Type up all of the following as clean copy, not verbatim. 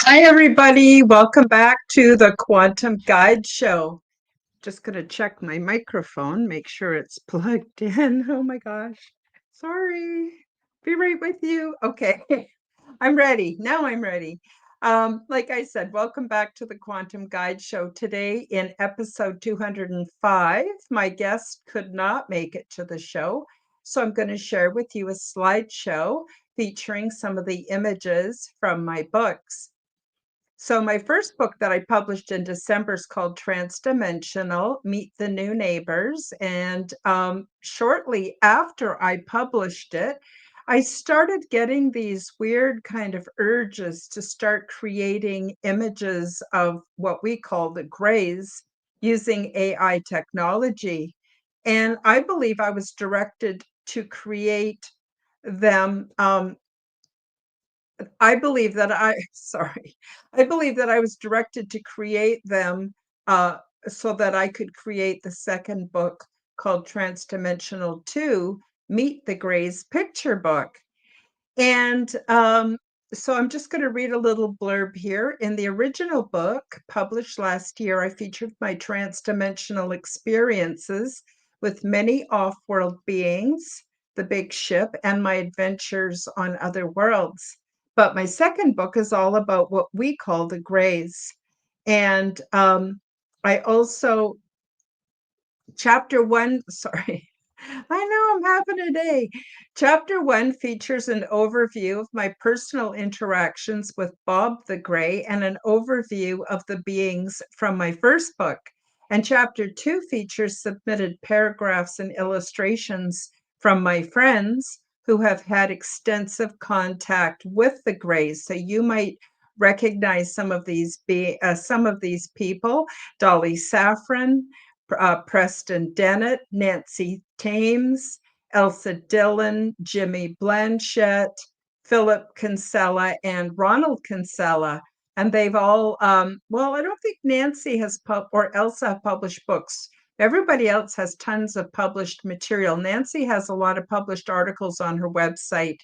Hi, everybody. Welcome back to the Quantum Guide Show. Just going to check my microphone, make sure it's plugged in. Oh my gosh. Sorry. Be right with you. Okay. I'm ready. Now I'm ready. Like I said, welcome back to the Quantum Guide Show. Today, in episode 205, my guest could not make it to the show. So I'm going to share with you a slideshow featuring some of the images from my books. So my first book that I published in December is called Transdimensional, Meet the New Neighbors. And shortly after I published it, I started getting these weird kind of urges to start creating images of what we call the grays using AI technology. And I believe I was directed to create them I believe that I sorry. I believe that I was directed to create them, so that I could create the second book called Transdimensional 2, Meet the Grays picture book. And, so I'm just gonna read a little blurb here. In the original book, published last year, I featured my transdimensional experiences with many off-world beings, the big ship, and my adventures on other worlds. But my second book is all about what we call the grays. And, I also chapter 1 sorry. I know I'm having a day. Chapter 1 features an overview of my personal interactions with Bob the Gray and an overview of the beings from my first book. And chapter 2 features submitted paragraphs and illustrations from my friends who have had extensive contact with the Grays. So you might recognize some of these people: Dolly Saffron, Preston Dennett, Nancy Thames, Elsa Dillon, Jimmy Blanchett, Philip Kinsella, and Ronald Kinsella. And they've all, well, I don't think Nancy has or Elsa have published books. Everybody else has tons of published material. Nancy has a lot of published articles on her website.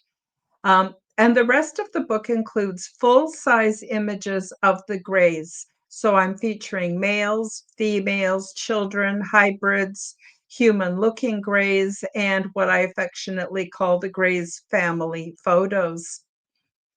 And the rest of the book includes full-size images of the grays. So I'm featuring males, females, children, hybrids, human-looking grays, and what I affectionately call the Grays family photos.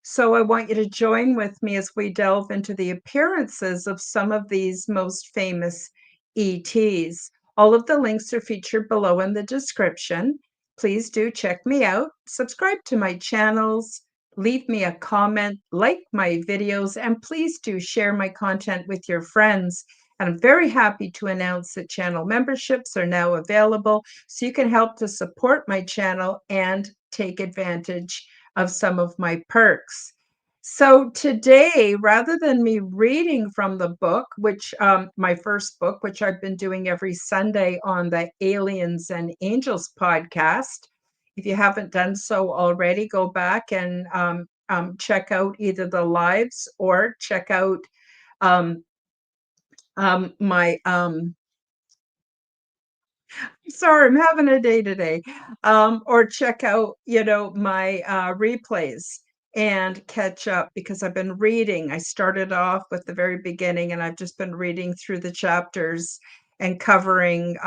So I want you to join with me as we delve into the appearances of some of these most famous ETs. All of the links are featured below in the description. Please do check me out, subscribe to my channels, leave me a comment, like my videos, and please do share my content with your friends. And I'm very happy to announce that channel memberships are now available, so you can help to support my channel and take advantage of some of my perks. So today, rather than me reading from the book, which my first book, which I've been doing every Sunday on the Aliens and Angels podcast, if you haven't done so already, go back and check out either the lives or check out um, my sorry, I'm having a day today. Or check out, my replays and catch up because I've been reading. I started off with the very beginning and I've just been reading through the chapters and covering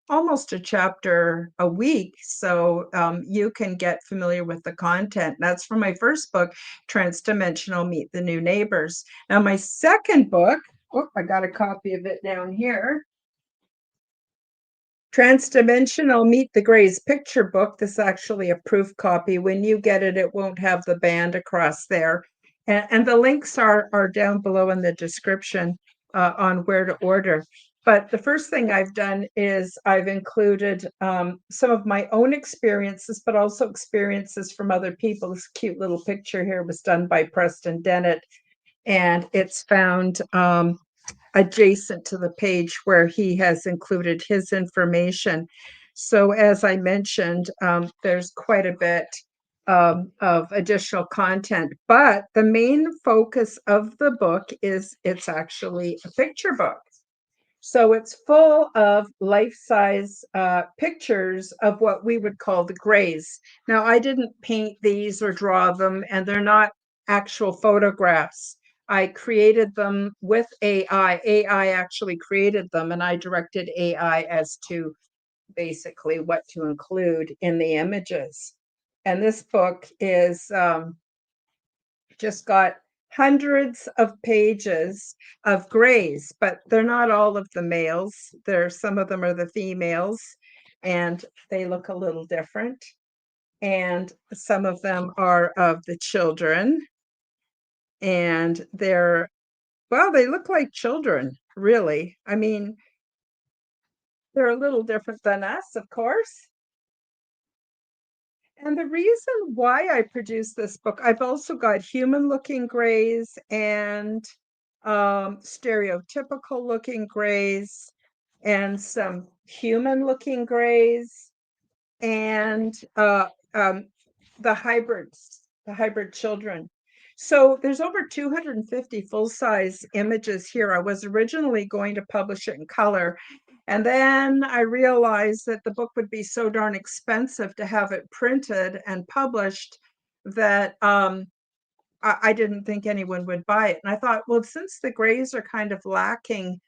almost a chapter a week. So you can get familiar with the content. That's from my first book, Transdimensional Meet the New Neighbors. Now, my second book, oh, I got a copy of it down here. Transdimensional Meet the Grays picture book. This is actually a proof copy. When you get it, it won't have the band across there. And the links are down below in the description on where to order. But the first thing I've done is I've included some of my own experiences, but also experiences from other people. This cute little picture here was done by Preston Dennett, and it's found adjacent to the page where he has included his information. So as I mentioned, there's quite a bit of additional content, but the main focus of the book is it's actually a picture book. So it's full of life-size pictures of what we would call the grays. Now, I didn't paint these or draw them, and they're not actual photographs. I created them with AI. AI actually created them, and I directed AI as to basically what to include in the images. And this book is just got hundreds of pages of grays, but they're not all of the males. Some of them are the females, and they look a little different. And some of them are of the children, and well, they look like children, really. I mean, they're a little different than us, of course. And the reason why I produced this book, I've also got human-looking grays and stereotypical-looking grays and some human-looking grays and the hybrid children. So there's over 250 full-size images here. I was originally going to publish it in color, and then I realized that the book would be so darn expensive to have it printed and published that I didn't think anyone would buy it. And I thought, well, since the grays are kind of lacking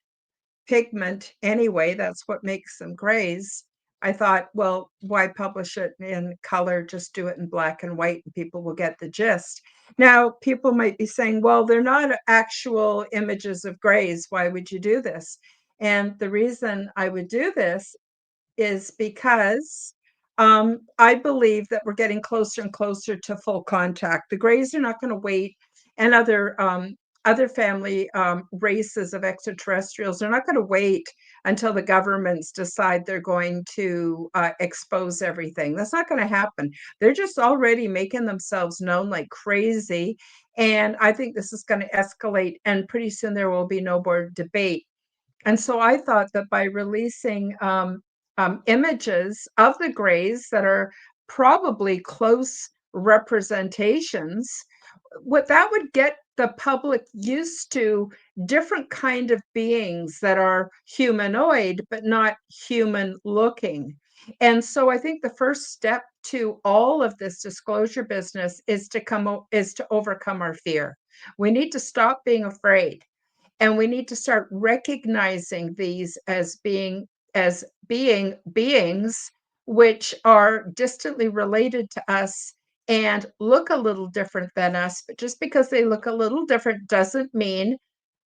pigment anyway, that's what makes them grays. I thought, well, why publish it in color? Just do it in black and white and people will get the gist. Now, people might be saying, well, they're not actual images of grays. Why would you do this? And the reason I would do this is because I believe that we're getting closer and closer to full contact. The grays are not going to wait, and other family races of extraterrestrials are not going to wait until the governments decide they're going to expose everything. That's not going to happen. They're just already making themselves known like crazy, and I think this is going to escalate. And pretty soon there will be no more debate. And so I thought that by releasing images of the grays that are probably close representations, what that would get the public used to different kind of beings that are humanoid but not human looking. And so I think the first step to all of this disclosure business is to overcome our fear. We need to stop being afraid, and we need to start recognizing these as being beings which are distantly related to us and look a little different than us. But just because they look a little different doesn't mean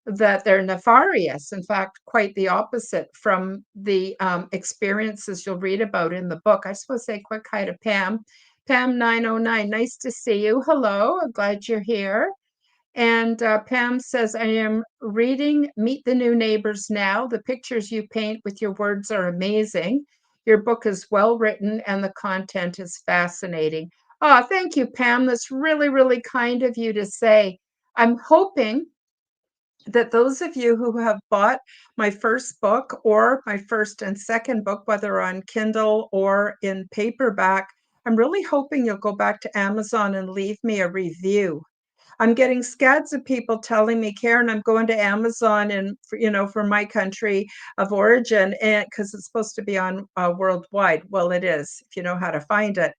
that they're nefarious. In fact, quite the opposite from the experiences you'll read about in the book. I just want to say a quick hi to Pam. Pam 909, nice to see you. Hello, I'm glad you're here. And Pam says, I am reading Meet the New Neighbors now. The pictures you paint with your words are amazing. Your book is well written and the content is fascinating. Oh, thank you, Pam. That's really, really kind of you to say. I'm hoping that those of you who have bought my first book or my first and second book, whether on Kindle or in paperback, I'm really hoping you'll go back to Amazon and leave me a review. I'm getting scads of people telling me, Karen, I'm going to Amazon and for my country of origin, and because it's supposed to be on worldwide. Well, it is if you know how to find it.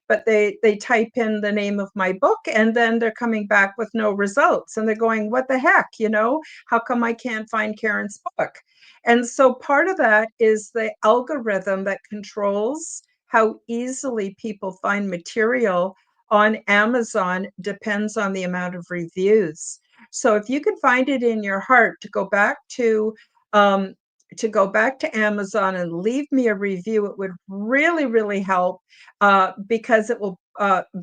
But they type in the name of my book and then they're coming back with no results. And they're going, what the heck? How come I can't find Karen's book? And so part of that is the algorithm that controls how easily people find material on Amazon depends on the amount of reviews. So if you can find it in your heart to go back to Amazon and leave me a review, it would really, really help because it will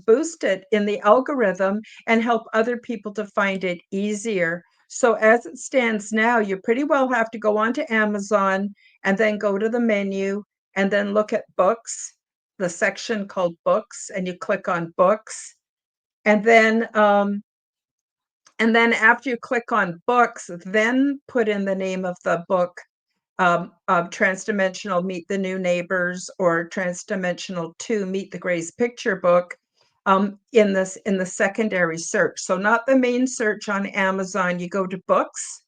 boost it in the algorithm and help other people to find it easier. So as it stands now, you pretty well have to go onto Amazon and then go to the menu and then look at books, the section called books, and you click on books. And then after you click on books, then put in the name of the book, of Transdimensional Meet the New Neighbors or Transdimensional 2 Meet the Grays picture book in the secondary search. So not the main search on Amazon, you go to books.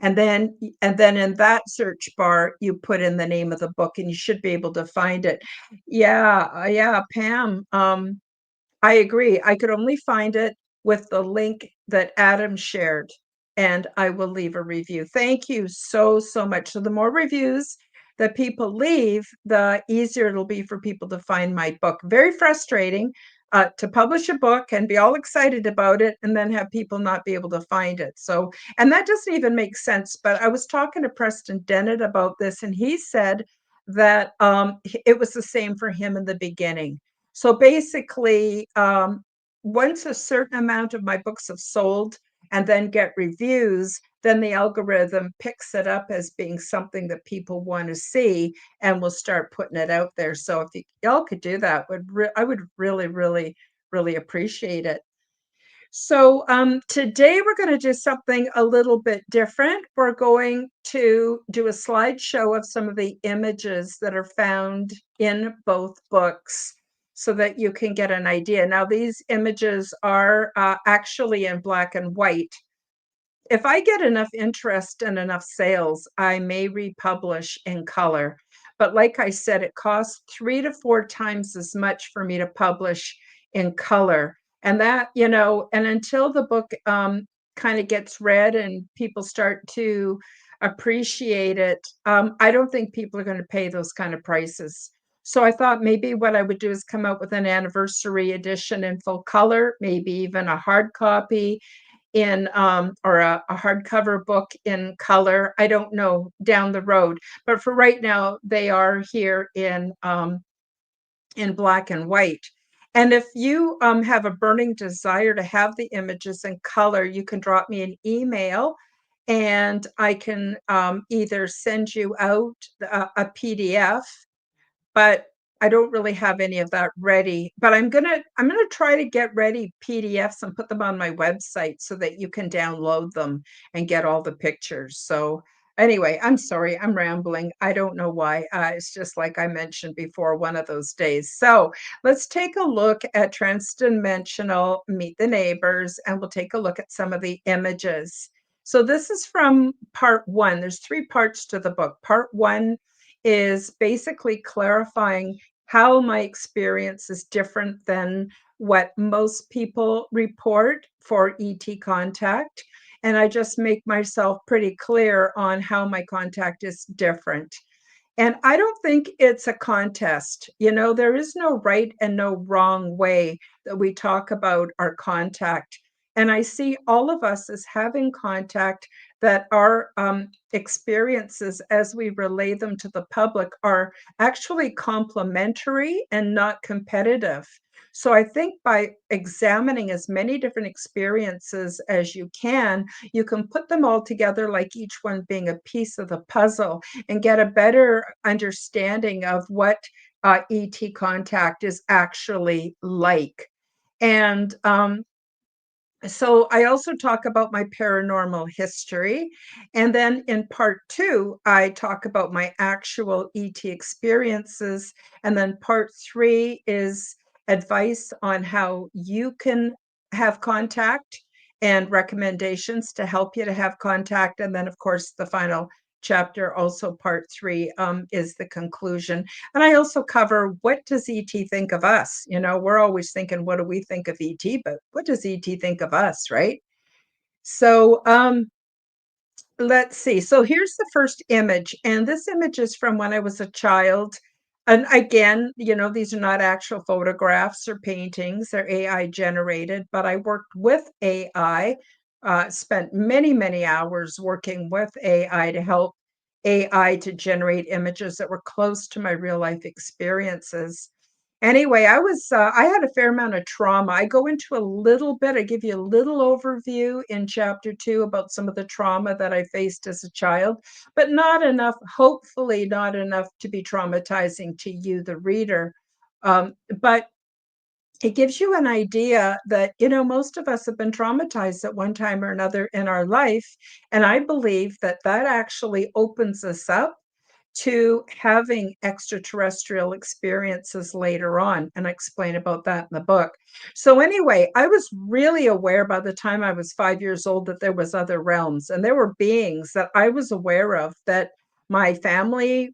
And then in that search bar, you put in the name of the book and you should be able to find it. Yeah, Pam. I agree. I could only find it with the link that Adam shared, and I will leave a review. Thank you so, so much. So the more reviews that people leave, the easier it'll be for people to find my book. Very frustrating to publish a book and be all excited about it and then have people not be able to find it. So, and that doesn't even make sense. But I was talking to Preston Dennett about this, and he said that it was the same for him in the beginning. So basically, once a certain amount of my books have sold and then get reviews, then the algorithm picks it up as being something that people want to see and will start putting it out there. So if y'all could do that, I would really, really, really appreciate it. So today we're going to do something a little bit different. We're going to do a slideshow of some of the images that are found in both books so that you can get an idea. Now, these images are actually in black and white. If I get enough interest and enough sales, I may republish in color. But like I said, it costs 3 to 4 times as much for me to publish in color. And that, and until the book kind of gets read and people start to appreciate it, I don't think people are going to pay those kind of prices. So I thought maybe what I would do is come out with an anniversary edition in full color, maybe even a hard copy in or a hardcover book in color. I don't know down the road, but for right now, they are here in black and white. And if you have a burning desire to have the images in color, you can drop me an email and I can either send you out a PDF, but I don't really have any of that ready. But I'm gonna try to get ready PDFs and put them on my website so that you can download them and get all the pictures. So anyway, I'm sorry, I'm rambling. I don't know why. It's just like I mentioned before, one of those days. So let's take a look at Transdimensional Meet the Neighbors, and we'll take a look at some of the images. So this is from part one. There's 3 parts to the book. Part one is basically clarifying how my experience is different than what most people report for ET contact. And I just make myself pretty clear on how my contact is different. And I don't think it's a contest. There is no right and no wrong way that we talk about our contact. And I see all of us as having contact, that our experiences as we relay them to the public are actually complementary and not competitive. So I think by examining as many different experiences as you can put them all together, like each one being a piece of the puzzle, and get a better understanding of what ET contact is actually like. And so I also talk about my paranormal history. And then in part two, I talk about my actual ET experiences. And then part three is advice on how you can have contact and recommendations to help you to have contact. And then, of course, the final chapter, also part three, is the conclusion. And I also cover, what does ET think of us? We're always thinking, what do we think of ET? But what does ET think of us, right? So let's see. So here's the first image. And this image is from when I was a child. And again, these are not actual photographs or paintings, they're AI generated, but I worked with AI, spent many, many hours working with AI to help AI to generate images that were close to my real life experiences. Anyway, I had a fair amount of trauma. I go into a little bit, I give you a little overview in chapter 2 about some of the trauma that I faced as a child, but not enough, hopefully not enough to be traumatizing to you, the reader. But it gives you an idea that, most of us have been traumatized at one time or another in our life. And I believe that that actually opens us up to having extraterrestrial experiences later on. And I explain about that in the book. So anyway, I was really aware by the time I was 5 years old that there was other realms, and there were beings that I was aware of that my family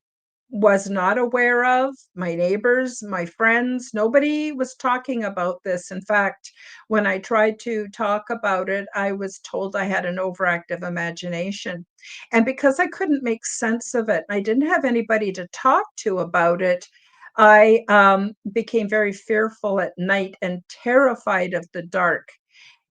was not aware of, my neighbors, my friends, nobody was talking about this. In fact, when I tried to talk about it, I was told I had an overactive imagination. And because I couldn't make sense of it, I didn't have anybody to talk to about it, I became very fearful at night and terrified of the dark.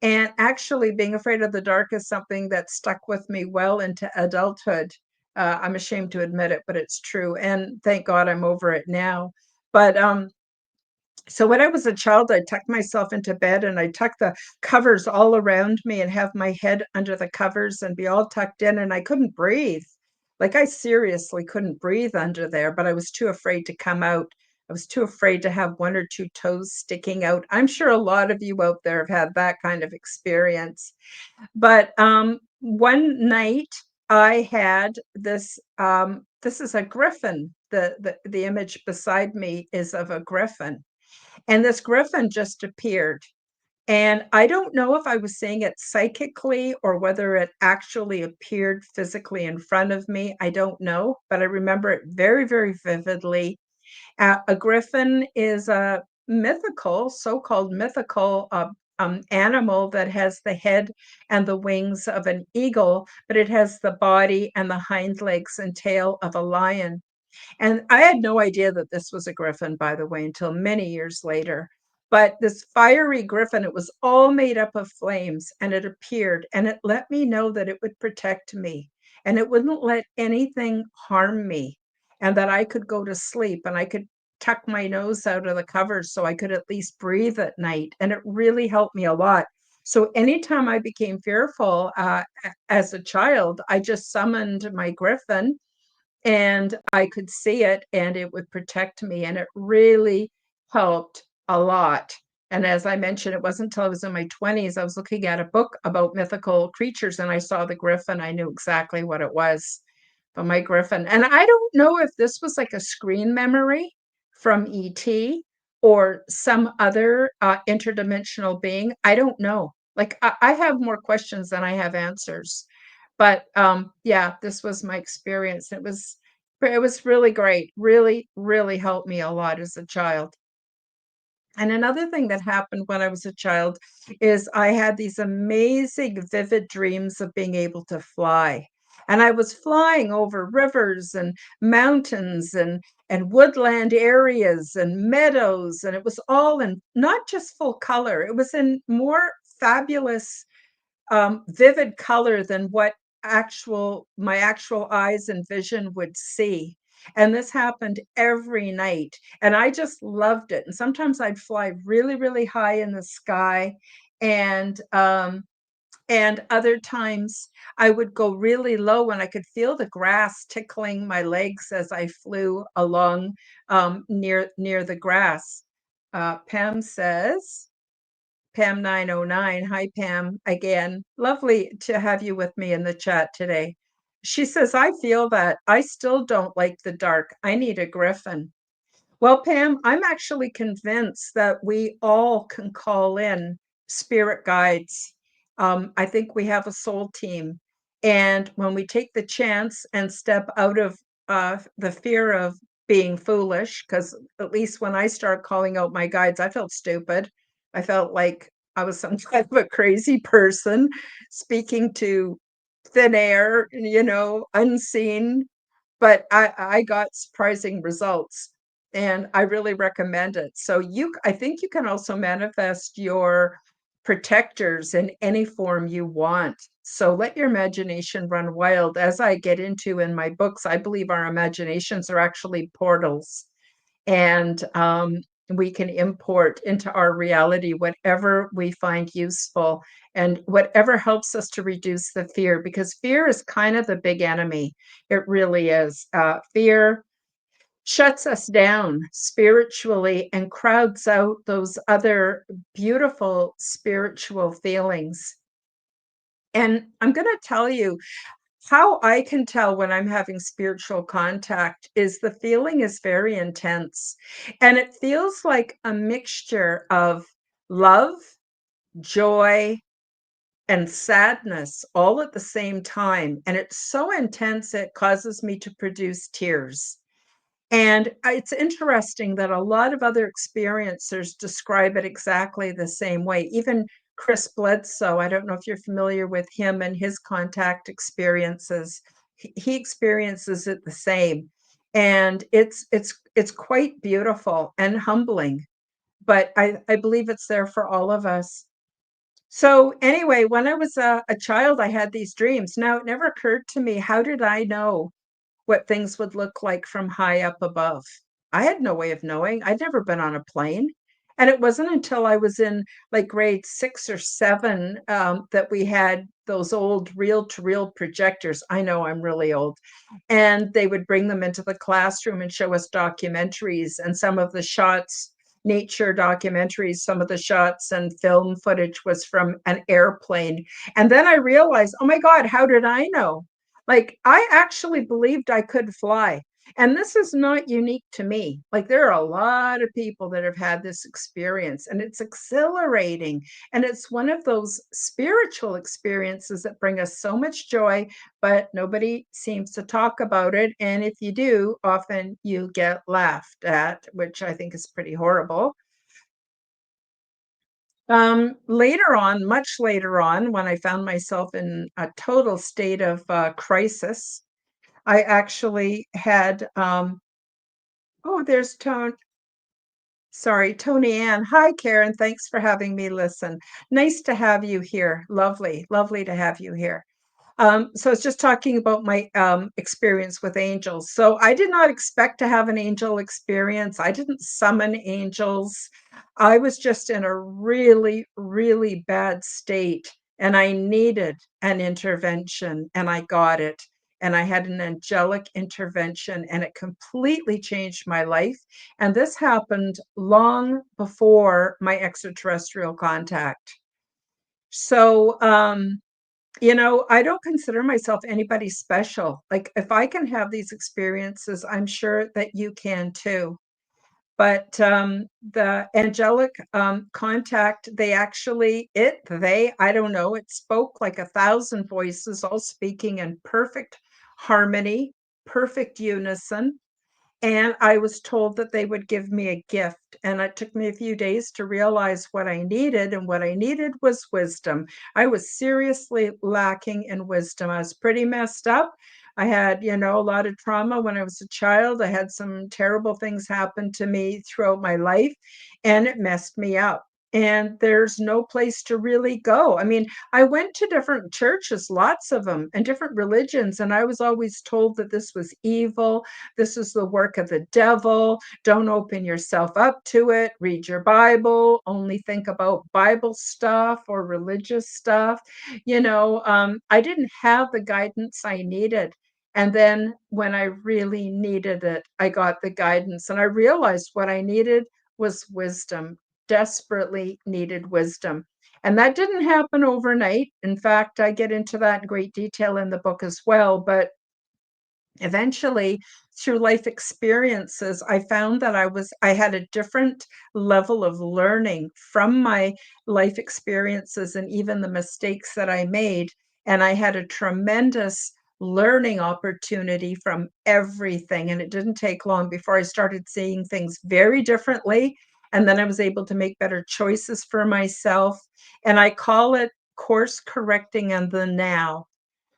And actually, being afraid of the dark is something that stuck with me well into adulthood. I'm ashamed to admit it, but it's true. And thank God I'm over it now. But so when I was a child, I tucked myself into bed and I tuck the covers all around me and have my head under the covers and be all tucked in. And I couldn't breathe. Like I seriously couldn't breathe under there, but I was too afraid to come out. I was too afraid to have one or two toes sticking out. I'm sure a lot of you out there have had that kind of experience. But one night I had this. This is a griffin. The image beside me is of a griffin, and this griffin just appeared. And I don't know if I was seeing it psychically or whether it actually appeared physically in front of me. I don't know, but I remember it very, very vividly. A griffin is a mythical, so-called mythical animal that has the head and the wings of an eagle, but it has the body and the hind legs and tail of a lion. And I had no idea that this was a griffin, by the way, until many years later. But this fiery griffin, it was all made up of flames and it appeared and it let me know that it would protect me and it wouldn't let anything harm me and that I could go to sleep and I could tuck my nose out of the covers so I could at least breathe at night. And it really helped me a lot. So anytime I became fearful as a child, I just summoned my griffin and I could see it and it would protect me. And it really helped a lot. And as I mentioned, it wasn't until I was in my 20s, I was looking at a book about mythical creatures and I saw the griffin. I knew exactly what it was. But my griffin, and I don't know if this was like a screen memory from ET or some other interdimensional being. I don't know. Like I have more questions than I have answers. But yeah, this was my experience. It was really great. Really, really helped me a lot as a child. And another thing that happened when I was a child is I had these amazing vivid dreams of being able to fly. And I was flying over rivers and mountains and woodland areas and meadows, and it was all in not just full color, it was in more fabulous vivid color than what my actual eyes and vision would see. And this happened every night. And I just loved it. And sometimes I'd fly really, really high in the sky. And other times I would go really low and I could feel the grass tickling my legs as I flew along near the grass. Pam says, Pam 909. Hi, Pam. Again, lovely to have you with me in the chat today. She says, I feel that I still don't like the dark. I need a griffin. Well, Pam, I'm actually convinced that we all can call in spirit guides. I think we have a soul team. And when we take the chance and step out of the fear of being foolish, because at least when I started calling out my guides, I felt stupid. I felt like I was some kind of a crazy person speaking to thin air, unseen, but I got surprising results, and I really recommend it. So I think you can also manifest your protectors in any form you want. So let your imagination run wild. As I get into in my books, I believe our imaginations are actually portals, and we can import into our reality whatever we find useful and whatever helps us to reduce the fear, because fear is kind of the big enemy. It really is. Fear shuts us down spiritually and crowds out those other beautiful spiritual feelings. And I'm going to tell you, how I can tell when I'm having spiritual contact is the feeling is very intense, and it feels like a mixture of love, joy, and sadness all at the same time, and it's so intense it causes me to produce tears. And it's interesting that a lot of other experiencers describe it exactly the same way. Even Chris Bledsoe, I don't know if you're familiar with him and his contact experiences. He experiences it the same. And it's quite beautiful and humbling, but I believe it's there for all of us. So anyway, when I was a child, I had these dreams. Now, it never occurred to me, how did I know what things would look like from high up above? I had no way of knowing. I'd never been on a plane. And it wasn't until I was in like grade 6 or 7 that we had those old reel to reel projectors. I know I'm really old. And they would bring them into the classroom and show us documentaries, and some of the shots, nature documentaries, some of the shots and film footage was from an airplane. And then I realized, oh my God, how did I know? Like, I actually believed I could fly. And this is not unique to me. Like, there are a lot of people that have had this experience, and it's exhilarating. And it's one of those spiritual experiences that bring us so much joy, but nobody seems to talk about it. And if you do, often you get laughed at, which I think is pretty horrible. Later on, much later on, when I found myself in a total state of crisis, I actually had, oh, there's Tony Ann. Hi, Karen. Thanks for having me listen. Nice to have you here. Lovely, lovely to have you here. So I was just talking about my experience with angels. So I did not expect to have an angel experience. I didn't summon angels. I was just in a really, really bad state, and I needed an intervention, and I got it. And I had an angelic intervention, and it completely changed my life. And this happened long before my extraterrestrial contact. So, I don't consider myself anybody special. Like, if I can have these experiences, I'm sure that you can too. But the angelic contact, I don't know, it spoke like 1,000 voices, all speaking in perfect harmony, perfect unison. And I was told that they would give me a gift, and it took me a few days to realize what I needed, and what I needed was wisdom. I was seriously lacking in wisdom. I was pretty messed up. I had, a lot of trauma when I was a child. I had some terrible things happen to me throughout my life, and it messed me up. And there's no place to really go. I mean, I went to different churches, lots of them, and different religions, and I was always told that this was evil, this is the work of the devil. Don't open yourself up to it. Read your Bible. Only think about Bible stuff or religious stuff. I didn't have the guidance I needed. And then when I really needed it, I got the guidance, and I realized what I needed was wisdom, desperately needed wisdom. And that didn't happen overnight. In fact, I get into that in great detail in the book as well. But eventually, through life experiences, I found that I had a different level of learning from my life experiences and even the mistakes that I made. And I had a tremendous learning opportunity from everything. And it didn't take long before I started seeing things very differently. And then I was able to make better choices for myself. And I call it course correcting in the now.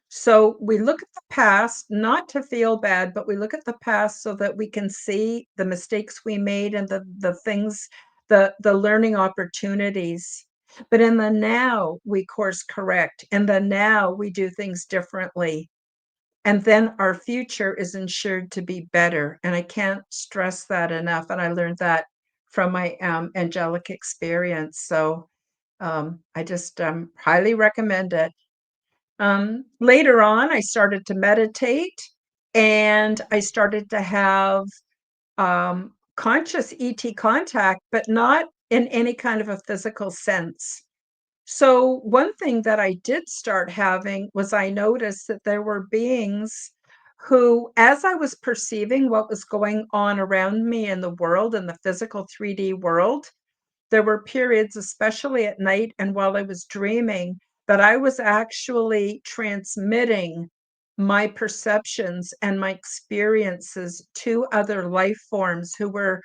So we look at the past, not to feel bad, but we look at the past so that we can see the mistakes we made and the things, the learning opportunities. But in the now, we course correct. In the now, we do things differently. And then our future is ensured to be better. And I can't stress that enough. And I learned that from my angelic experience. So I just highly recommend it. Later on, I started to meditate, and I started to have conscious ET contact, but not in any kind of a physical sense. So, one thing that I did start having was I noticed that there were beings who, as I was perceiving what was going on around me in the world, in the physical 3D world, there were periods, especially at night and while I was dreaming, that I was actually transmitting my perceptions and my experiences to other life forms who were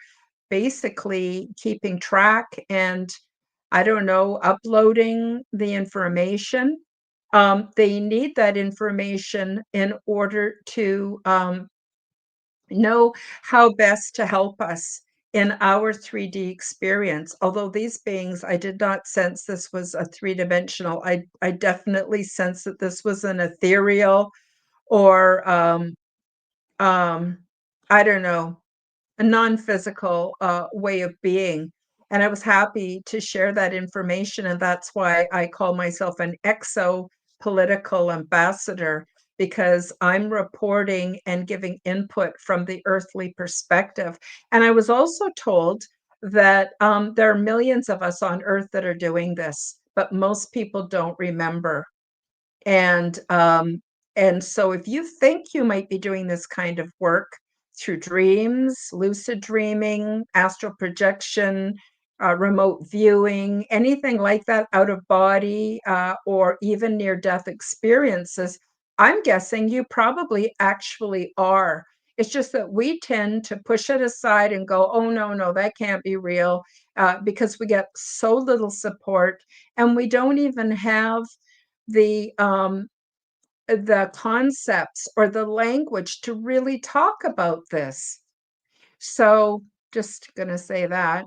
basically keeping track and, I don't know, uploading the information. They need that information in order to know how best to help us in our 3D experience. Although these beings, I did not sense this was a three-dimensional. I definitely sense that this was an ethereal or um, I don't know, a non-physical way of being. And I was happy to share that information. And that's why I call myself an exo-political ambassador, because I'm reporting and giving input from the earthly perspective. And I was also told that there are millions of us on Earth that are doing this, but most people don't remember. And, um, and so if you think you might be doing this kind of work through dreams, lucid dreaming, astral projection, remote viewing, anything like that, out of body, or even near death experiences, I'm guessing you probably actually are. It's just that we tend to push it aside and go, oh, no, no, that can't be real, because we get so little support and we don't even have the um, the concepts or the language to really talk about this. So just gonna say that.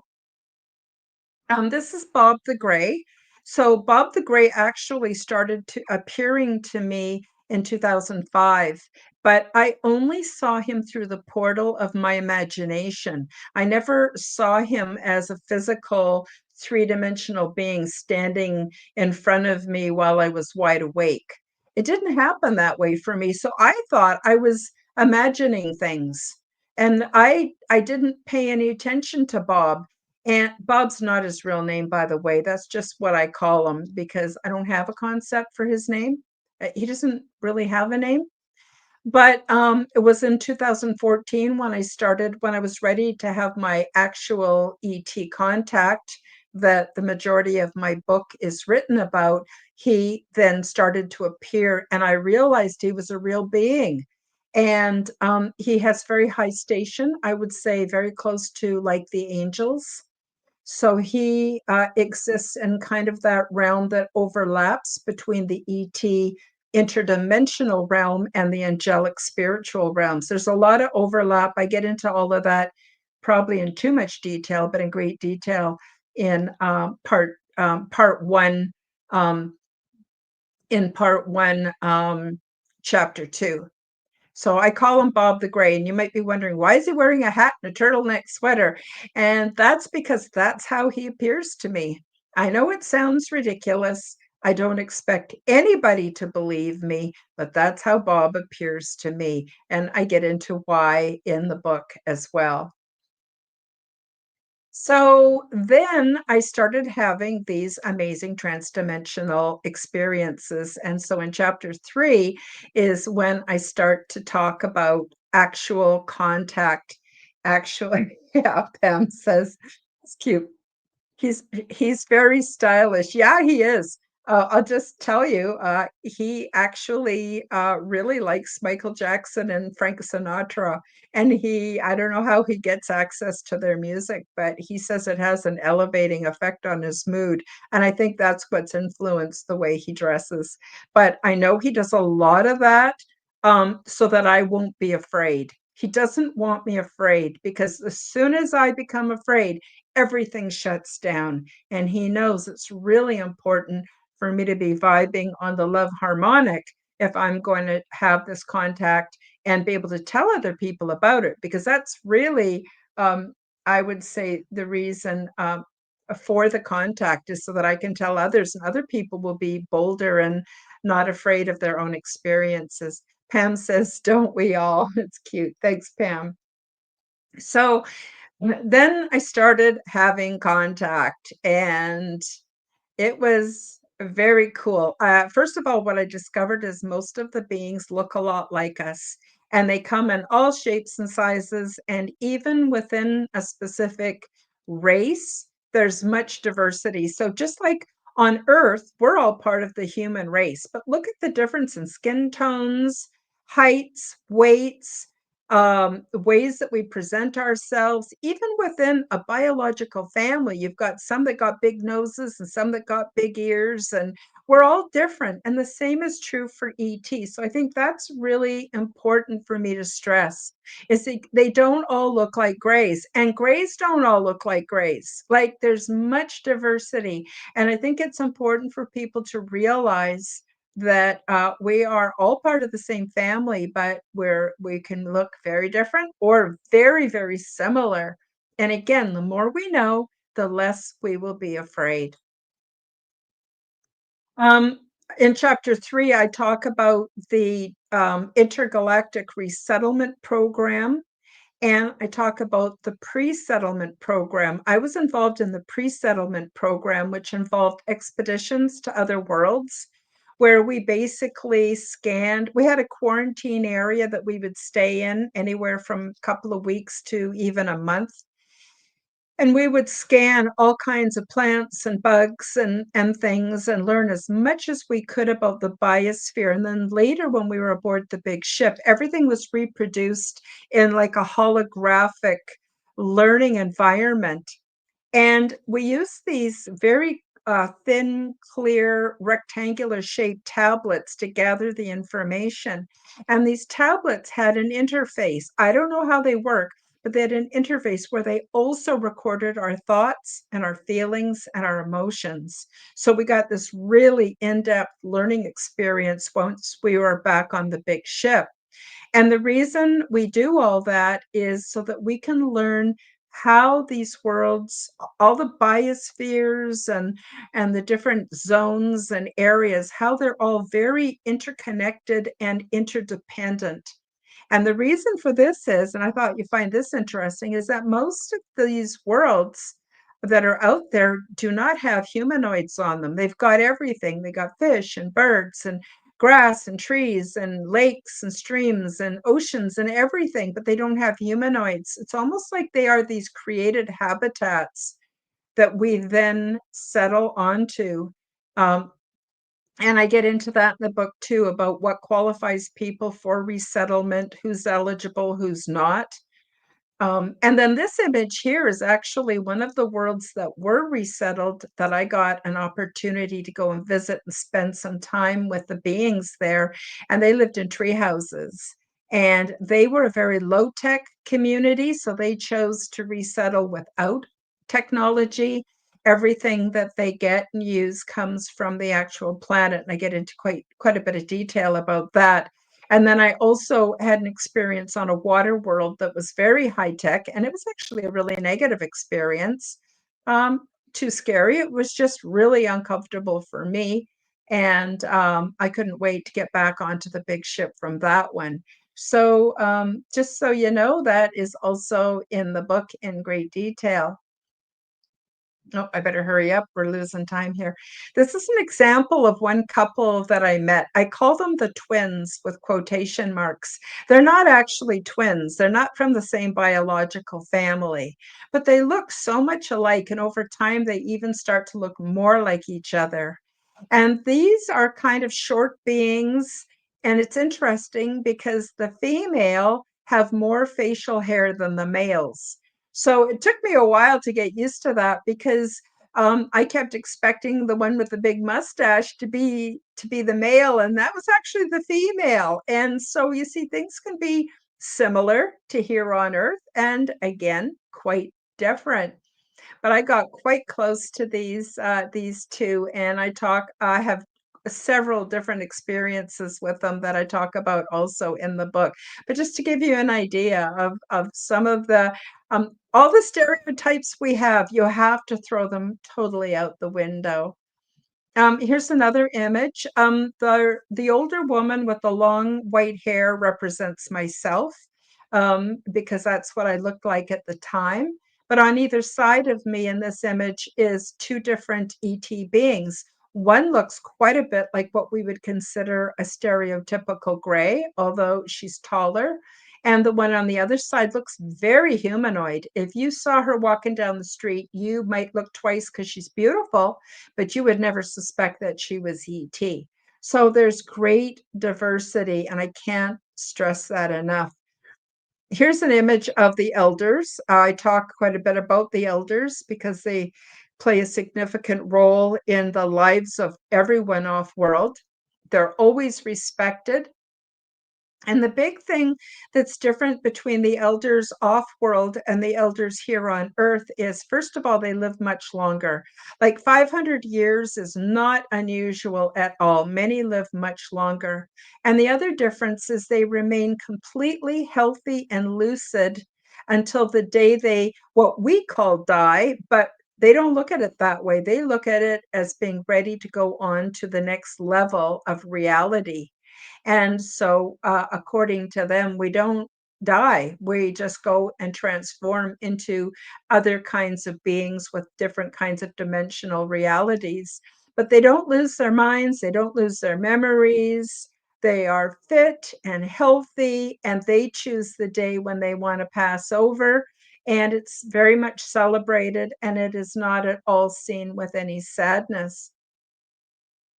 This is Bob the Gray. So Bob the Gray actually started to appearing to me in 2005, but I only saw him through the portal of my imagination. I never saw him as a physical three-dimensional being standing in front of me while I was wide awake. It didn't happen that way for me. So I thought I was imagining things. And I didn't pay any attention to Bob. And Bob's not his real name, by the way. That's just what I call him because I don't have a concept for his name. He doesn't really have a name. But it was in 2014 when I was ready to have my actual ET contact that the majority of my book is written about. He then started to appear, and I realized he was a real being. And he has very high station, I would say, very close to like the angels. So he exists in kind of that realm that overlaps between the ET interdimensional realm and the angelic spiritual realms. There's a lot of overlap. I get into all of that probably in too much detail, but in great detail in part one, um, in part one, chapter two. So I call him Bob the Gray, and you might be wondering, why is he wearing a hat and a turtleneck sweater? And that's because that's how he appears to me. I know it sounds ridiculous. I don't expect anybody to believe me, but that's how Bob appears to me. And I get into why in the book as well. So then I started having these amazing transdimensional experiences. And so in chapter three is when I start to talk about actual contact. Actually, yeah, Pam says it's cute. He's very stylish. Yeah, he is. I'll just tell you, he actually really likes Michael Jackson and Frank Sinatra, and I don't know how he gets access to their music, but he says it has an elevating effect on his mood, and I think that's what's influenced the way he dresses. But I know he does a lot of that, so that I won't be afraid. He doesn't want me afraid because as soon as I become afraid, everything shuts down. And he knows it's really important for me to be vibing on the love harmonic if I'm going to have this contact and be able to tell other people about it, because that's really, I would say, the reason for the contact is so that I can tell others and other people will be bolder and not afraid of their own experiences. Pam says, don't we all? It's cute. Thanks, Pam. So then I started having contact, and it was very cool. First of all, what I discovered is most of the beings look a lot like us, and they come in all shapes and sizes, and even within a specific race, there's much diversity. So just like on Earth, we're all part of the human race, but look at the difference in skin tones, heights, weights, ways that we present ourselves, even within a biological family. You've got some that got big noses and some that got big ears, and we're all different. And the same is true for ET. So I think that's really important for me to stress is they don't all look like grays, and grays don't all look like grays. Like there's much diversity. And I think it's important for people to realize that we are all part of the same family, but we can look very different or very, very similar. And again, the more we know, the less we will be afraid. Um, in chapter 3, I talk about the intergalactic resettlement program, and I talk about the pre-settlement program. I was involved in the pre-settlement program, which involved expeditions to other worlds, where we basically scanned. We had a quarantine area that we would stay in anywhere from a couple of weeks to even a month. And we would scan all kinds of plants and bugs and things and learn as much as we could about the biosphere. And then later, when we were aboard the big ship, everything was reproduced in like a holographic learning environment. And we use these very thin, clear, rectangular shaped tablets to gather the information. And these tablets had an interface. I don't know how they work, but they had an interface where they also recorded our thoughts and our feelings and our emotions. So we got this really in depth learning experience once we were back on the big ship. And the reason we do all that is so that we can learn how these worlds, all the biospheres and the different zones and areas, how they're all very interconnected and interdependent. And the reason for this is, and I thought you find this interesting, is that most of these worlds that are out there do not have humanoids on them. They've got everything. They got fish and birds and grass and trees and lakes and streams and oceans and everything, but they don't have humanoids. It's almost like they are these created habitats that we then settle onto. Um, and I get into that in the book too about what qualifies people for resettlement, who's eligible, who's not. And then this image here is actually one of the worlds that were resettled that I got an opportunity to go and visit and spend some time with the beings there. And they lived in tree houses. And they were a very low tech community. So they chose to resettle without technology. Everything that they get and use comes from the actual planet. And I get into quite a bit of detail about that. And then I also had an experience on a water world that was very high tech, and it was actually a really negative experience. Too scary. It was just really uncomfortable for me. And I couldn't wait to get back onto the big ship from that one. So, just so you know, that is also in the book in great detail. Oh, I better hurry up. We're losing time here. This is an example of one couple that I met. I call them the twins with quotation marks. They're not actually twins. They're not from the same biological family, but they look so much alike. And over time, they even start to look more like each other. And these are kind of short beings. And it's interesting because the female have more facial hair than the males. So it took me a while to get used to that because I kept expecting the one with the big mustache to be the male, and that was actually the female. And so you see, things can be similar to here on Earth, and again, quite different. But I got quite close to these two, and I have several different experiences with them that I talk about also in the book. But just to give you an idea of some of the all the stereotypes we have, you have to throw them totally out the window. Here's another image. The older woman with the long white hair represents myself, because that's what I looked like at the time. But on either side of me in this image is two different ET beings. One looks quite a bit like what we would consider a stereotypical gray, although she's taller. And the one on the other side looks very humanoid. If you saw her walking down the street, you might look twice because she's beautiful, but you would never suspect that she was ET. So there's great diversity, and I can't stress that enough. Here's an image of the elders. I talk quite a bit about the elders because they play a significant role in the lives of everyone off-world. They're always respected. And the big thing that's different between the elders off-world and the elders here on Earth is, first of all, they live much longer. Like 500 years is not unusual at all. Many live much longer. And the other difference is they remain completely healthy and lucid until the day they, what we call die, but they don't look at it that way. They look at it as being ready to go on to the next level of reality. And so, according to them, we don't die. We just go and transform into other kinds of beings with different kinds of dimensional realities. But they don't lose their minds, they don't lose their memories. They are fit and healthy, and they choose the day when they want to pass over. And it's very much celebrated, and it is not at all seen with any sadness.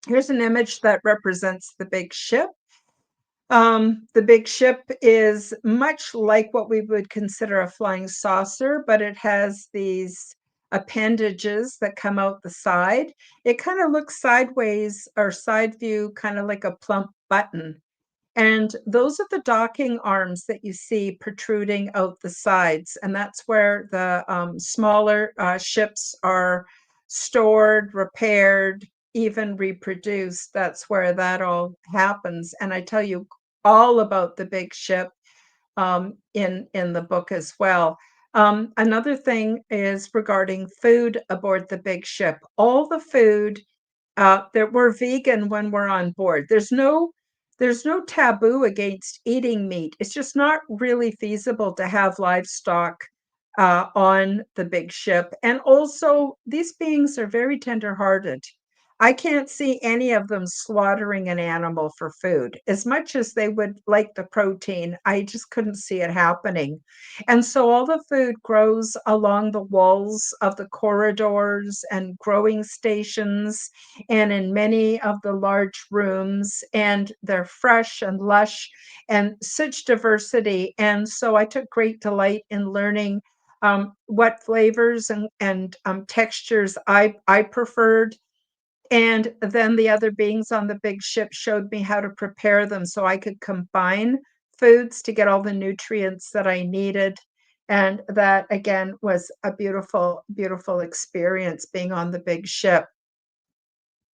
Here's an image that represents the big ship. The big ship is much like what we would consider a flying saucer, but it has these appendages that come out the side. It kind of looks sideways or side view, kind of like a plump button. And those are the docking arms that you see protruding out the sides. And that's where the smaller ships are stored, repaired, even reproduced. That's where that all happens. And I tell you all about the big ship in the book as well. Another thing is regarding food aboard the big ship. All the food that we're vegan when we're on board. There's no taboo against eating meat. It's just not really feasible to have livestock on the big ship. And also, these beings are very tender-hearted. I can't see any of them slaughtering an animal for food. As much as they would like the protein, I just couldn't see it happening. And so all the food grows along the walls of the corridors and growing stations and in many of the large rooms, and they're fresh and lush and such diversity. And so I took great delight in learning what flavors and textures I preferred. And then the other beings on the big ship showed me how to prepare them so I could combine foods to get all the nutrients that I needed. And that again was a beautiful, beautiful experience being on the big ship.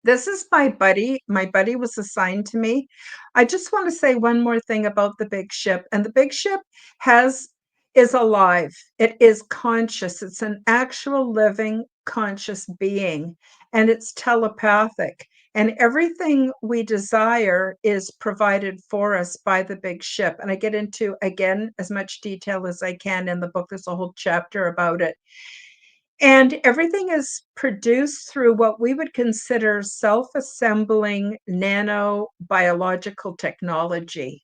This is my buddy. My buddy was assigned to me. I just want to say one more thing about the big ship. And the big ship has is alive. It is conscious. It's an actual living conscious being, and it's telepathic. And everything we desire is provided for us by the big ship. And I get into, again, as much detail as I can in the book. There's a whole chapter about it. And everything is produced through what we would consider self-assembling nanobiological technology.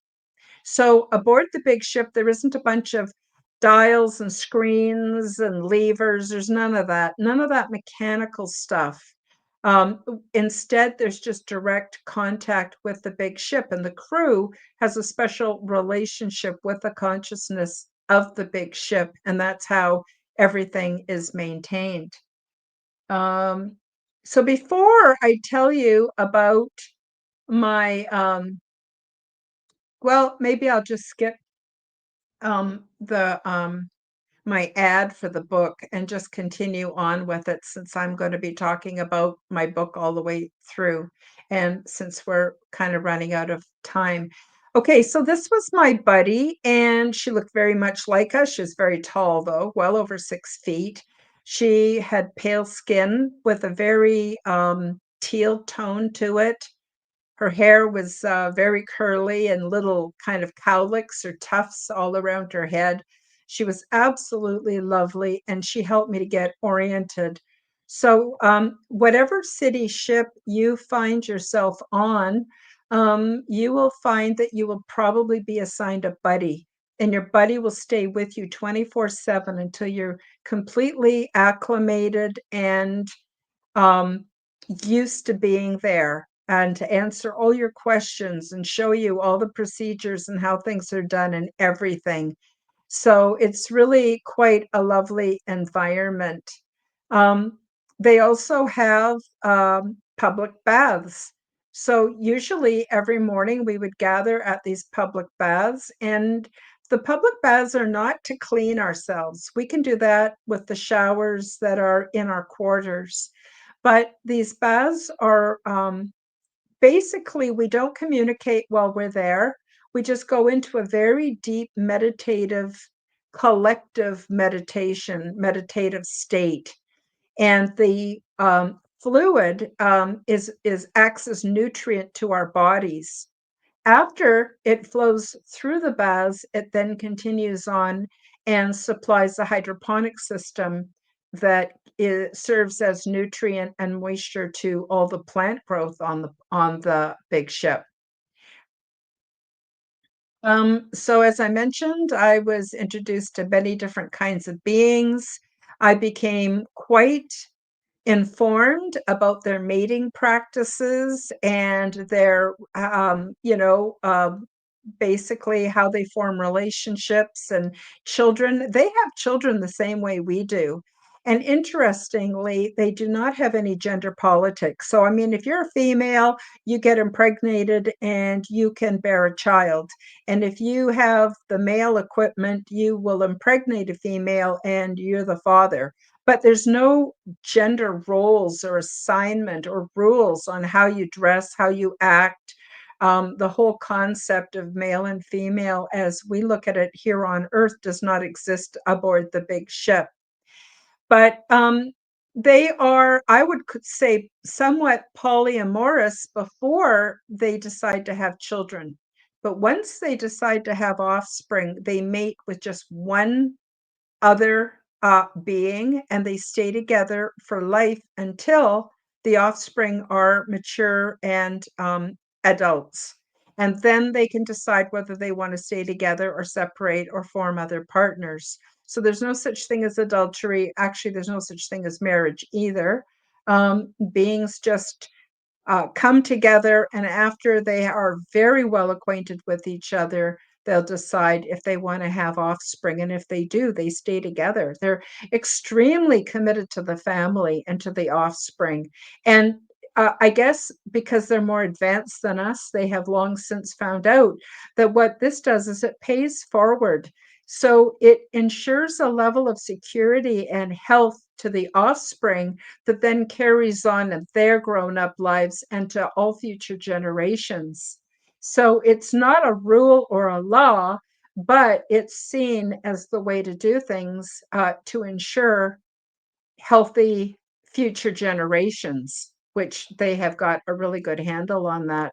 So aboard the big ship, there isn't a bunch of dials and screens and levers. There's none of that mechanical stuff. Instead, there's just direct contact with the big ship, and the crew has a special relationship with the consciousness of the big ship, and that's how everything is maintained. Um, so before I tell you about my, well, maybe I'll just skip the my ad for the book and just continue on with it since I'm going to be talking about my book all the way through. And since we're kind of running out of time. Okay, so this was my buddy, and she looked very much like us. She's very tall, though, well over 6 feet. She had pale skin with a very teal tone to it. Her hair was very curly and little kind of cowlicks or tufts all around her head. She was absolutely lovely, and she helped me to get oriented. So, whatever city ship you find yourself on, you will find that you will probably be assigned a buddy, and your buddy will stay with you 24/7 until you're completely acclimated and um, used to being there. and to answer all your questions and show you all the procedures and how things are done and everything. So it's really quite a lovely environment. Um, they also have public baths. So usually every morning we would gather at these public baths, and the public baths are not to clean ourselves. We can do that with the showers that are in our quarters. But these baths are basically, we don't communicate while we're there. We just go into a very deep meditative, collective meditative state. And the fluid is acts as nutrient to our bodies. After it flows through the baths, it then continues on and supplies the hydroponic system that serves as nutrient and moisture to all the plant growth on the big ship. So as I mentioned, I was introduced to many different kinds of beings. I became quite informed about their mating practices and their, basically how they form relationships and children. They have children the same way we do. And interestingly, they do not have any gender politics. So, I mean, if you're a female, you get impregnated and you can bear a child. And if you have the male equipment, you will impregnate a female and you're the father. But there's no gender roles or assignment or rules on how you dress, how you act. The whole concept of male and female, as we look at it here on Earth, does not exist aboard the big ship. But they are, I would say, somewhat polyamorous before they decide to have children. But once they decide to have offspring, they mate with just one other being, and they stay together for life until the offspring are mature and adults. And then they can decide whether they want to stay together or separate or form other partners. So there's no such thing as adultery. Actually, there's no such thing as marriage either. Beings just come together, and after they are very well acquainted with each other, they'll decide if they want to have offspring. And if they do, they stay together. They're extremely committed to the family and to the offspring. And I guess because they're more advanced than us, they have long since found out that what this does is it pays forward. So it ensures a level of security and health to the offspring that then carries on in their grown-up lives and to all future generations. So it's not a rule or a law, but it's seen as the way to do things to ensure healthy future generations, which they have got a really good handle on that.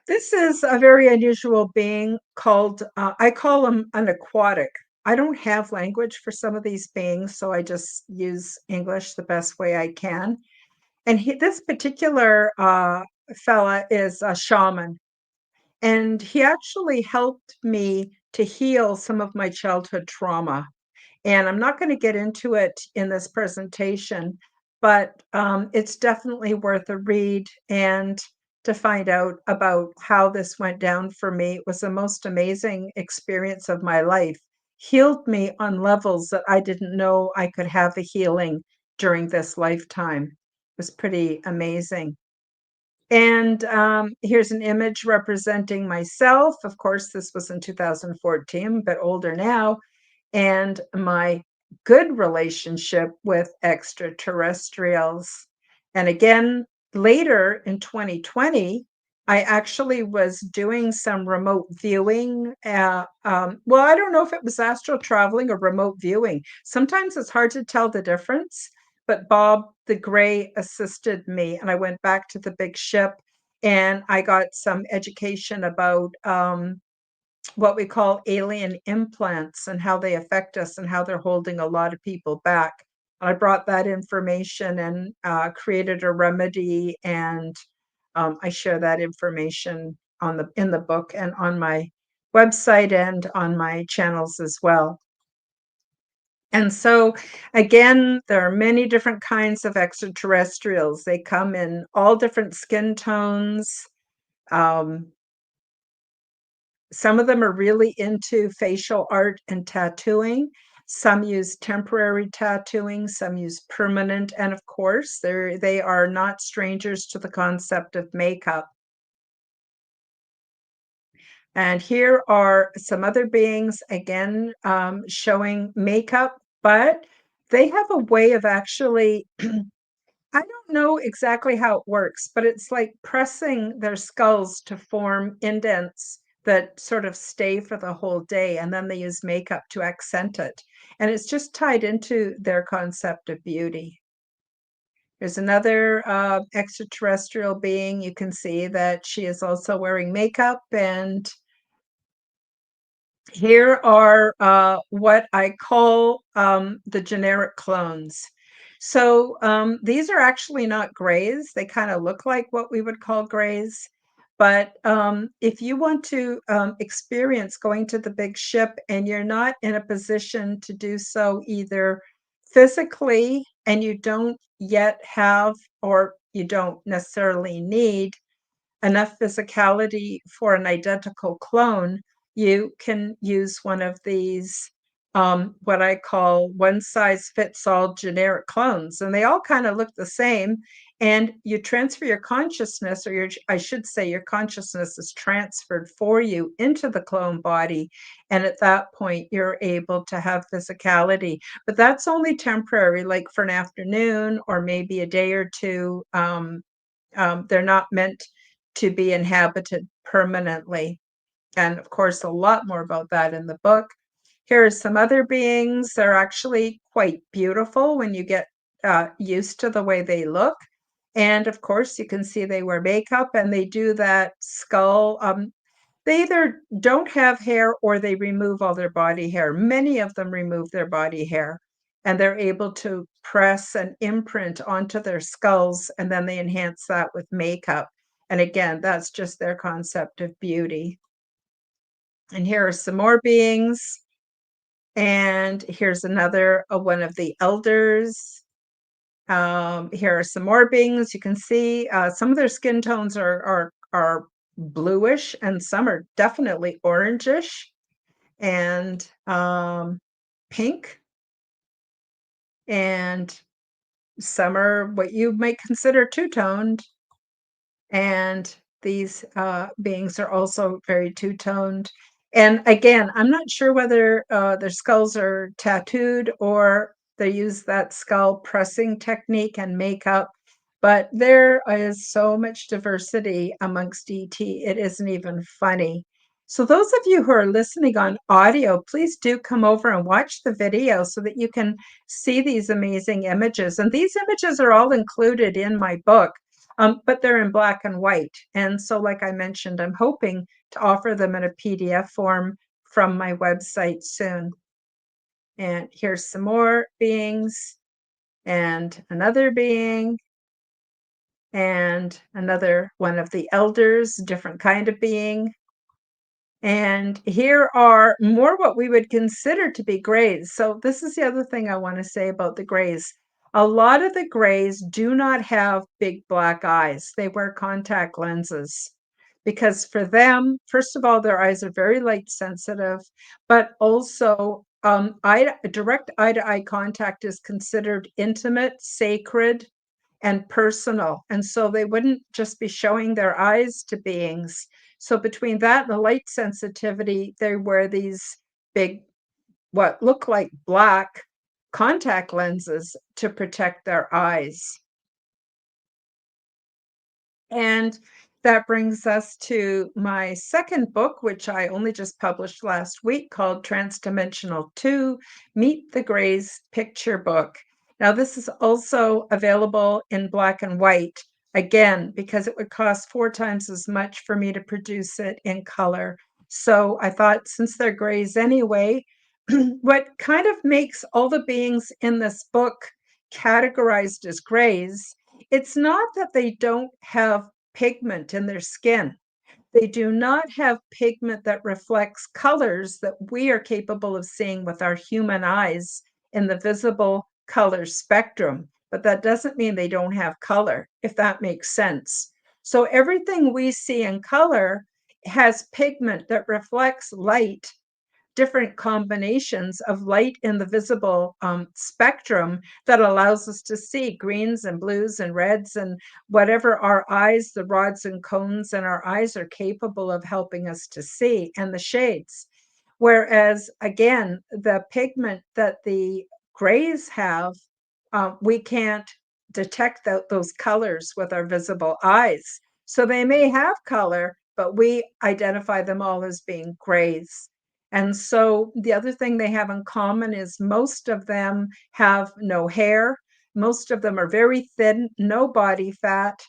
This is a very unusual being called, I call him an aquatic. I don't have language for some of these beings, so I just use English the best way I can. And this particular fella is a shaman, and he actually helped me to heal some of my childhood trauma. And I'm not going to get into it in this presentation, but it's definitely worth a read and to find out about how this went down for me. It was the most amazing experience of my life. Healed me on levels that I didn't know I could have a healing during this lifetime. It was pretty amazing. And here's an image representing myself. Of course, this was in 2014, but older now, and my good relationship with extraterrestrials. And again, later in 2020, I actually was doing some remote viewing. Well, I don't know if it was astral traveling or remote viewing. Sometimes it's hard to tell the difference, but Bob the Gray assisted me, and I went back to the big ship and I got some education about what we call alien implants and how they affect us and how they're holding a lot of people back. I brought that information and created a remedy, and I share that information in the book and on my website and on my channels as well. And so, again, there are many different kinds of extraterrestrials. They come in all different skin tones. Um, some of them are really into facial art and tattooing. Some use temporary tattooing, some use permanent, and of course, they are not strangers to the concept of makeup. And here are some other beings, again, showing makeup, but they have a way of actually I don't know exactly how it works, but it's like pressing their skulls to form indents that sort of stay for the whole day, and then they use makeup to accent it. And it's just tied into their concept of beauty. There's another extraterrestrial being. You can see that she is also wearing makeup, and here are what I call the generic clones. So these are actually not grays. They kind of look like what we would call grays. But if you want to experience going to the big ship and you're not in a position to do so either physically and you don't yet have or you don't necessarily need enough physicality for an identical clone, you can use one of these, what I call one size fits all generic clones. And they all kind of look the same. And you transfer your consciousness, or I should say, your consciousness is transferred for you into the clone body. And at that point, you're able to have physicality. But that's only temporary, like for an afternoon or maybe a day or two. They're not meant to be inhabited permanently. And of course, a lot more about that in the book. Here are some other beings. They're actually quite beautiful when you get used to the way they look. And of course, you can see they wear makeup and they do that skull. They either don't have hair or they remove all their body hair. Many of them remove their body hair and they're able to press an imprint onto their skulls and then they enhance that with makeup. And again, that's just their concept of beauty. And here are some more beings. And here's another one of the elders. Here are some more beings. You can see some of their skin tones are bluish, and some are definitely orangish and pink, and some are what you might consider two-toned. And these beings are also very two-toned. And again, I'm not sure whether their skulls are tattooed or they use that skull pressing technique and makeup, but there is so much diversity amongst ET, it isn't even funny. So those of you who are listening on audio, please do come over and watch the video so that you can see these amazing images. And these images are all included in my book. But they're in black and white. And so, like I mentioned, I'm hoping to offer them in a PDF form from my website soon. And here's some more beings, and another being, and another one of the elders, different kind of being. And here are more what we would consider to be grays. So this is the other thing I want to say about the grays. A lot of the grays do not have big black eyes. They wear contact lenses because for them, first of all, their eyes are very light sensitive, but also direct eye-to-eye contact is considered intimate, sacred, and personal. And so they wouldn't just be showing their eyes to beings. So between that and the light sensitivity, they wear these big, what look like black contact lenses to protect their eyes. And that brings us to my second book, which I only just published last week, called Transdimensional 2, Meet the Greys Picture Book. Now, this is also available in black and white, again, because it would cost 4 times as much for me to produce it in color. So I thought, since they're grays anyway, what kind of makes all the beings in this book categorized as grays, it's not that they don't have pigment in their skin. They do not have pigment that reflects colors that we are capable of seeing with our human eyes in the visible color spectrum, but that doesn't mean they don't have color, if that makes sense. So everything we see in color has pigment that reflects light, different combinations of light in the visible spectrum that allows us to see greens and blues and reds and whatever our eyes, the rods and cones in our eyes are capable of helping us to see, and the shades. Whereas, again, the pigment that the grays have, we can't detect those colors with our visible eyes. So they may have color, but we identify them all as being grays. And so the other thing they have in common is most of them have no hair. Most of them are very thin, no body fat.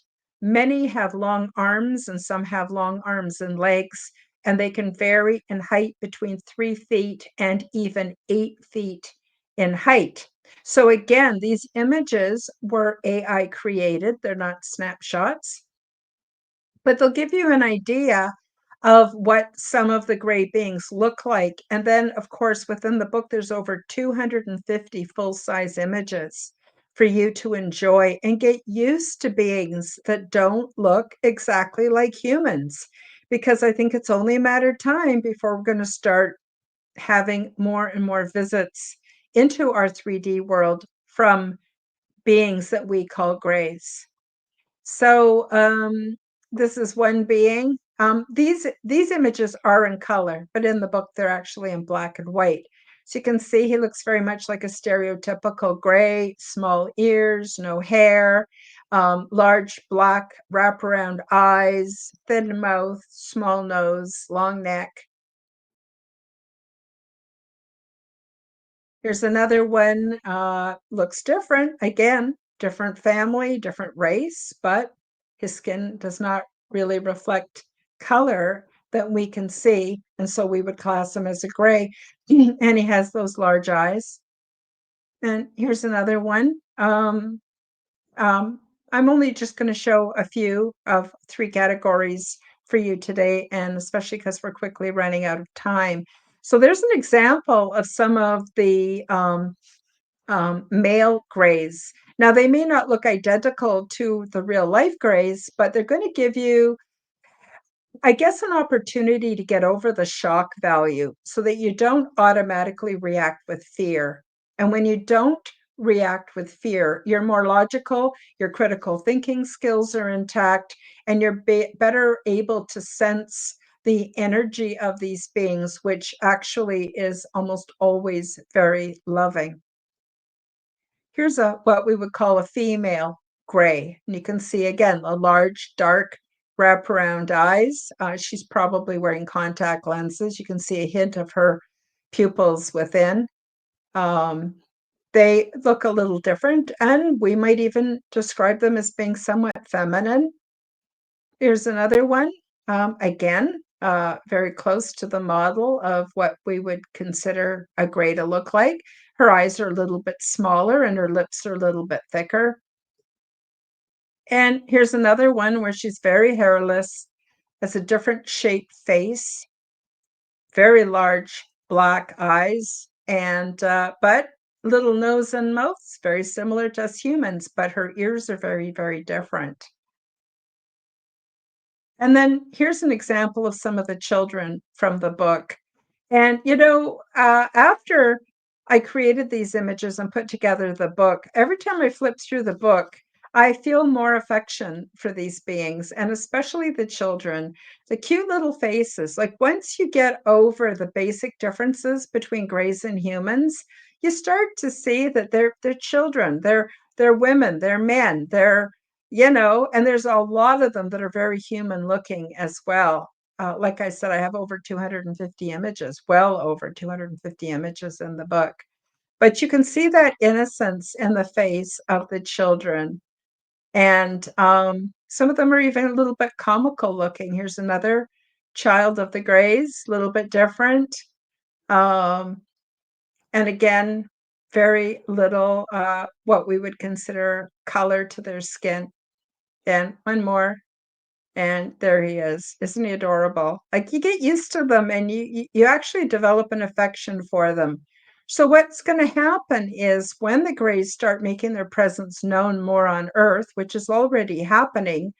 Many have long arms, and some have long arms and legs, and they can vary in height between 3 feet and even 8 feet in height. So again, these images were AI created. They're not snapshots, but they'll give you an idea of what some of the gray beings look like. And then, of course, within the book, there's over 250 full-size images for you to enjoy and get used to beings that don't look exactly like humans, because I think it's only a matter of time before we're going to start having more and more visits into our 3D world from beings that we call grays. So this is one being. These images are in color, but in the book they're actually in black and white. So you can see he looks very much like a stereotypical gray, small ears, no hair, large black wraparound eyes, thin mouth, small nose, long neck. Here's another one, looks different. Again, different family, different race, but his skin does not really reflect color that we can see, and so we would class him as a gray. And he has those large eyes. And here's another one. Um, I'm only just going to show a few of 3 categories for you today, and especially because we're quickly running out of time. So there's an example of some of the male grays. Now, they may not look identical to the real life grays, but they're going to give you, I guess, an opportunity to get over the shock value so that you don't automatically react with fear. And when you don't react with fear, you're more logical, your critical thinking skills are intact, and you're better able to sense the energy of these beings, which actually is almost always very loving. Here's what we would call a female gray. And you can see again a large, dark wraparound eyes. She's probably wearing contact lenses. You can see a hint of her pupils within. Um, they look a little different, and we might even describe them as being somewhat feminine. Here's another one. Again, very close to the model of what we would consider a gray to look like. Her eyes are a little bit smaller and her lips are a little bit thicker. And here's another one where she's very hairless, has a different shaped face, very large black eyes, and but little nose and mouth, very similar to us humans, but her ears are very, very different. And then here's an example of some of the children from the book. And, after I created these images and put together the book, every time I flip through the book, I feel more affection for these beings, and especially the children, the cute little faces. Like once you get over the basic differences between grays and humans, you start to see that they're children, they're women, they're men, and there's a lot of them that are very human looking as well. Like I said, I have over 250 images, well over 250 images in the book. But you can see that innocence in the face of the children. And some of them are even a little bit comical looking. Here's another child of the Greys, a little bit different. Um, and again, very little what we would consider color to their skin. And one more. And there he is. Isn't he adorable? Like, you get used to them and you actually develop an affection for them. So what's going to happen is when the Greys start making their presence known more on Earth, which is already happening,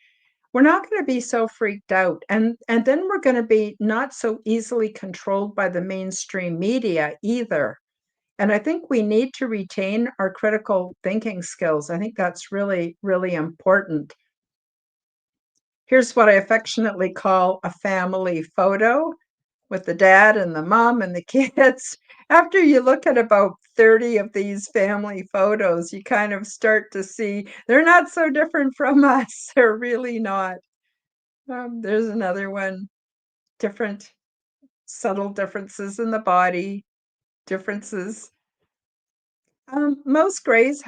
we're not going to be so freaked out. And then we're going to be not so easily controlled by the mainstream media either. And I think we need to retain our critical thinking skills. I think that's really, really important. Here's what I affectionately call a family photo with the dad and the mom and the kids. After you look at about 30 of these family photos, you kind of start to see they're not so different from us. They're really not. There's another one, different, subtle differences in the body, differences. Most Greys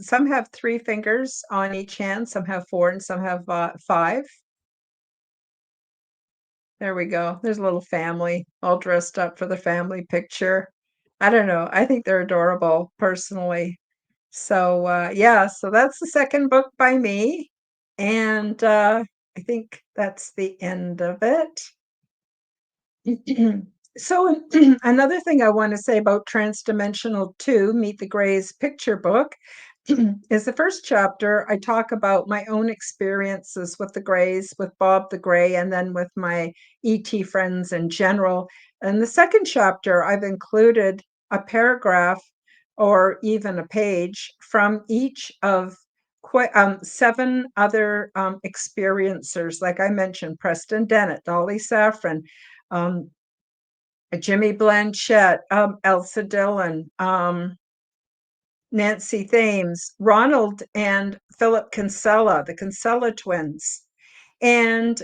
some have 3 fingers on each hand, some have 4, and some have 5. There we go. There's a little family all dressed up for the family picture. I don't know. I think they're adorable personally. So, yeah, so that's the second book by me. And I think that's the end of it. So another thing I want to say about Transdimensional 2, Meet the Greys picture book, is the first chapter. I talk about my own experiences with the Greys, with Bob the Grey, and then with my ET friends in general. And the second chapter, I've included a paragraph or even a page from each of 7 other experiencers. Like I mentioned, Preston Dennett, Dolly Safran, um, Jimmy Blanchett, Elsa Dillon, Nancy Thames, Ronald and Philip Kinsella, the Kinsella twins. And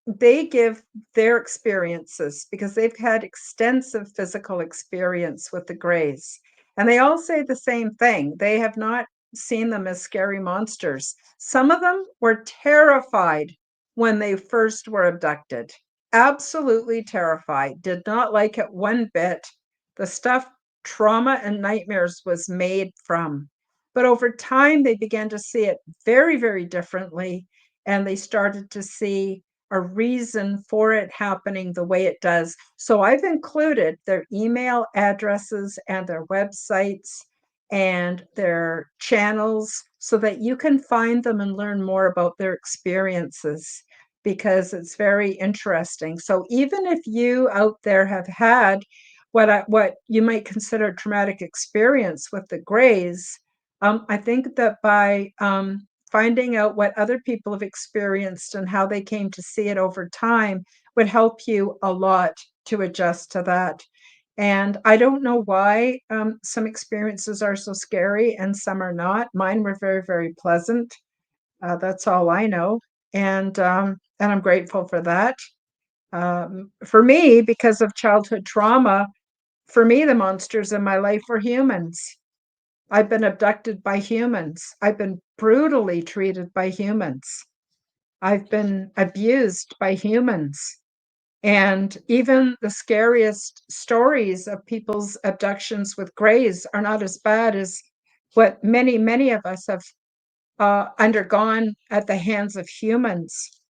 they give their experiences because they've had extensive physical experience with the Greys. And they all say the same thing. They have not seen them as scary monsters. Some of them were terrified when they first were abducted. Absolutely terrified, did not like it one bit. The stuff trauma and nightmares was made from. But over time, they began to see it very, very differently. And they started to see a reason for it happening the way it does. So I've included their email addresses and their websites and their channels so that you can find them and learn more about their experiences because it's very interesting. So even if you out there have had what you might consider a traumatic experience with the Greys, I think that by finding out what other people have experienced and how they came to see it over time would help you a lot to adjust to that. And I don't know why some experiences are so scary and some are not. Mine were very, very pleasant. That's all I know. And I'm grateful for that. For me, because of childhood trauma, for me, the monsters in my life were humans. I've been abducted by humans. I've been brutally treated by humans. I've been abused by humans. And even the scariest stories of people's abductions with Greys are not as bad as what many, many of us have undergone at the hands of humans.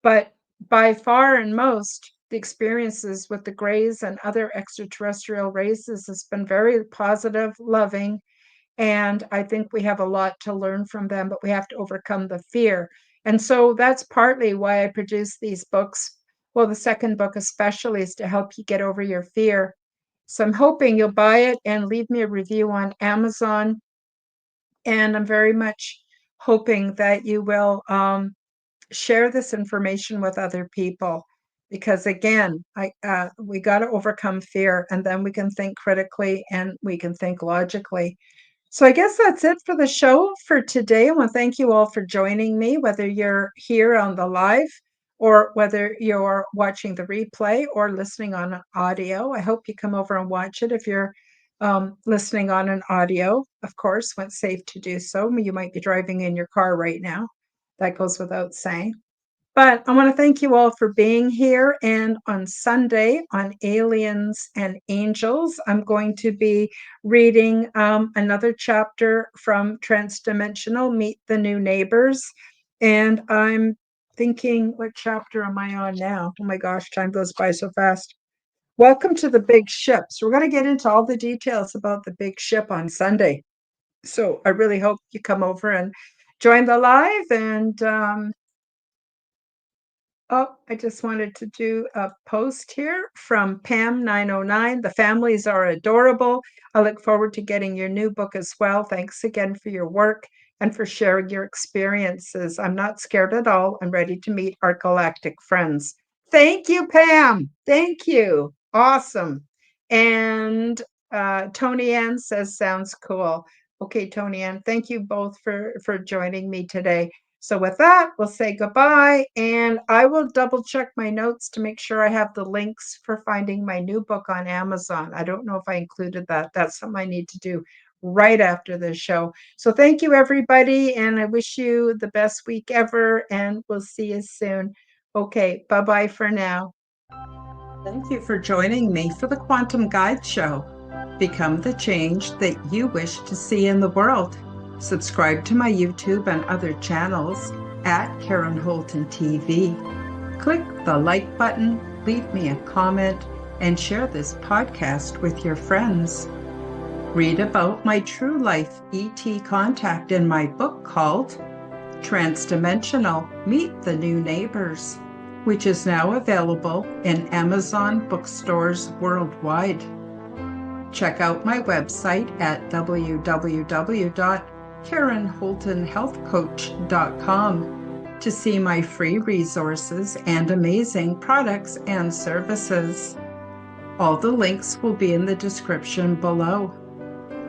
But by far and most, the experiences with the Greys and other extraterrestrial races has been very positive, loving, and I think we have a lot to learn from them, but we have to overcome the fear. And so that's partly why I produce these books. Well, the second book especially is to help you get over your fear. So I'm hoping you'll buy it and leave me a review on Amazon. And I'm very much hoping that you will share this information with other people because again we got to overcome fear and then we can think critically and we can think logically. So I guess that's it for the show for today. I want to thank you all for joining me, whether you're here on the live or whether you're watching the replay or listening on an audio. I hope you come over and watch it if you're listening on an audio, of course, when it's safe to do so. You might be driving in your car right now. That goes without saying. But I want to thank you all for being here. And on Sunday, on Aliens and Angels, I'm going to be reading another chapter from Transdimensional, Meet the New Neighbors. And I'm thinking, what chapter am I on now? Oh my gosh, time goes by so fast. Welcome to the big ship. So we're going to get into all the details about the big ship on Sunday. So I really hope you come over and join the live. And I just wanted to do a post here from Pam 909. The families are adorable. I look forward to getting your new book as well. Thanks again for your work and for sharing your experiences. I'm not scared at all. I'm ready to meet our galactic friends. Thank you, Pam. Thank you. Awesome. And Tony Ann says, sounds cool. Okay, Tony Ann, thank you both for joining me today. So with that, we'll say goodbye, and I will double check my notes to make sure I have the links for finding my new book on Amazon. I don't know if I included that. That's something I need to do right after the show. So thank you, everybody, and I wish you the best week ever, and we'll see you soon. Okay, bye-bye for now. Thank you for joining me for the Quantum Guide Show. Become the change that you wish to see in the world. Subscribe to my YouTube and other channels at Karen Holton TV. Click the like button, leave me a comment, and share this podcast with your friends. Read about my true life ET contact in my book called Transdimensional, Meet the New Neighbors, which is now available in Amazon bookstores worldwide. Check out my website at www.KarenHoltonHealthCoach.com to see my free resources and amazing products and services. All the links will be in the description below.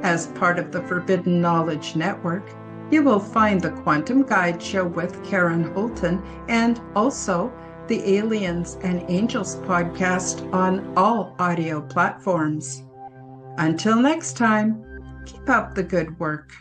As part of the Forbidden Knowledge Network, you will find the Quantum Guide Show with Karen Holton and also the Aliens and Angels podcast on all audio platforms. Until next time, keep up the good work.